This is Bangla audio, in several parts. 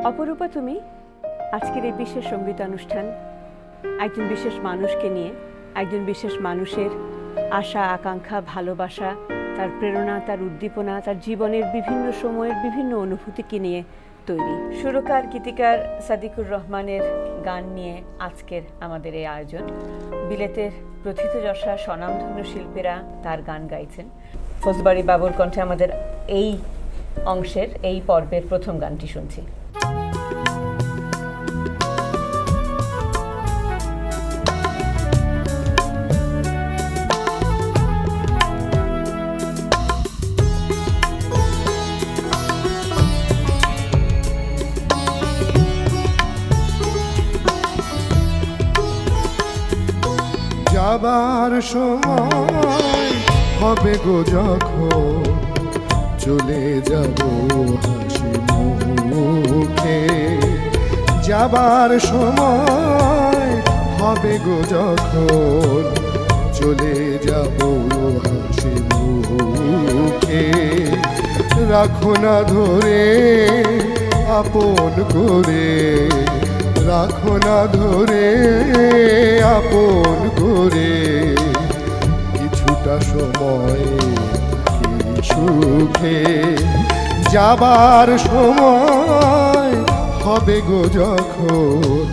অপরূপা তুমি আজকের এই বিশেষ সঙ্গীতানুষ্ঠান একজন বিশেষ মানুষকে নিয়ে, একজন বিশেষ মানুষের আশা আকাঙ্ক্ষা ভালোবাসা, তার প্রেরণা, তার উদ্দীপনা, তার জীবনের বিভিন্ন সময়ের বিভিন্ন অনুভূতিকে নিয়ে তৈরি। সুরকার গীতিকার সাদিকুর রহমানের গান নিয়ে আজকের আমাদের এই আয়োজন। বিলেতের প্রথিতযশা স্বনামধন্য শিল্পীরা তার গান গাইছেন। ফজলবাড়ি বাবুর কণ্ঠে আমাদের এই অংশের এই পর্বের প্রথম গানটি শুনছি। যাবার সময় হবে গো যখন চলে যাব হাসি মুখে। যাবার সময় হবে গো যখন চলে যাব হাসি মুখে। রাখো না ধরে আপন করে, রাখো না ধরে আপন করে, কিছুটা সময় কি সুখে। যাবার সময় হবে গো যখন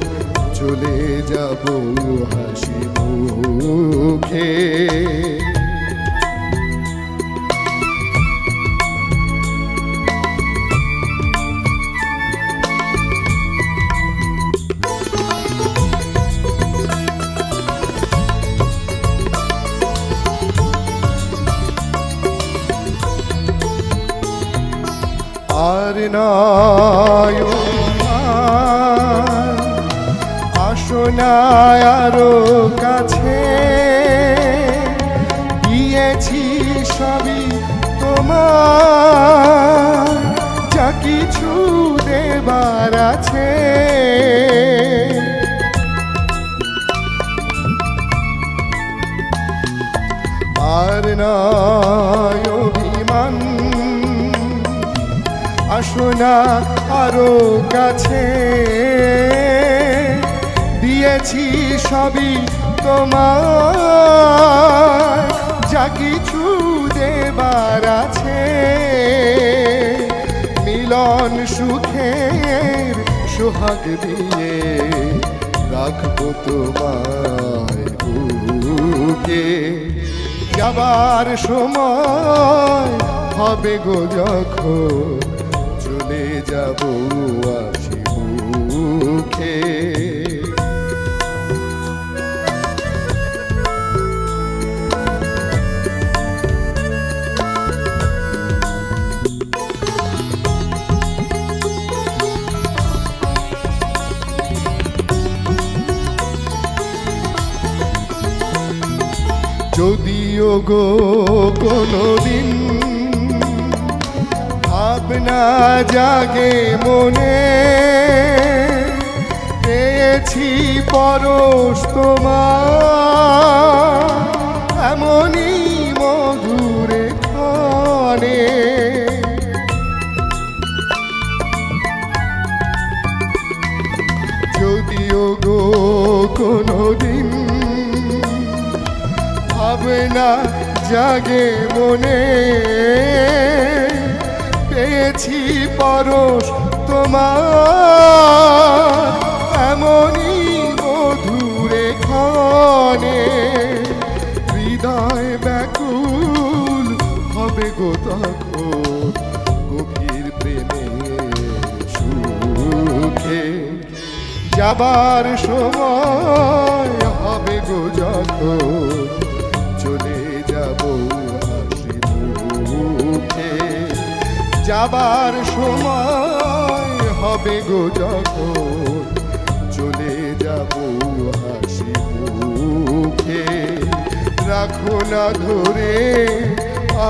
চলে যাব হাসি মুখে। আর নয় আসো না আরো কাছে, দিয়েছি সবই তোমার, যা কিছু দেবার আছে। আর নয় অভিমান, আসো না আরো কাছে, দিয়েছি সবই তোমার, যা কিছু দেবার আছে। মিলন সুখের সোহাগ দিয়ে রাখবো তোমায় বুকে। যাবার সময় হবে গো যখন চলে যাব হাসি মুখে। যদিও গো কোনদিন ভাবনা জাগে মনে, পেয়েছি পরশ তোমার এমনই মধুরে ক্ষণে। যদিও গো কোনদিন ভাবনা জাগে মনে, পেয়েছি পরশ তোমার এমনই মধুরে ক্ষণে। হৃদয় ব্যাকুল হবে গো তখন গভীর প্রেমে সুখে। যাবার সময় হবে গো যখন চলে যাব হাসি মুখে। যাবার সময় হবে গো যখন চলে যাব হাসি মুখে। রাখো না ধরে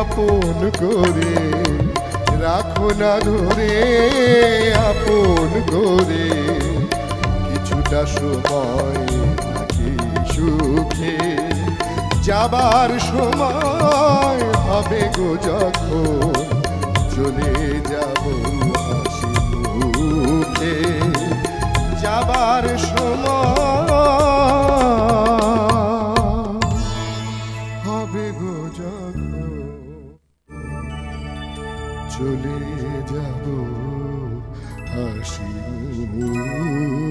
আপন করে, রাখো না ধরে আপন করে, কিছুটা সময় থাকি সুখে। যাবার সময় হবে গো যখন চলে যাব হাসি মুখে। ছেড়ে যাবার সময় হবে গো যখন চলে যাব হাসি মুখে।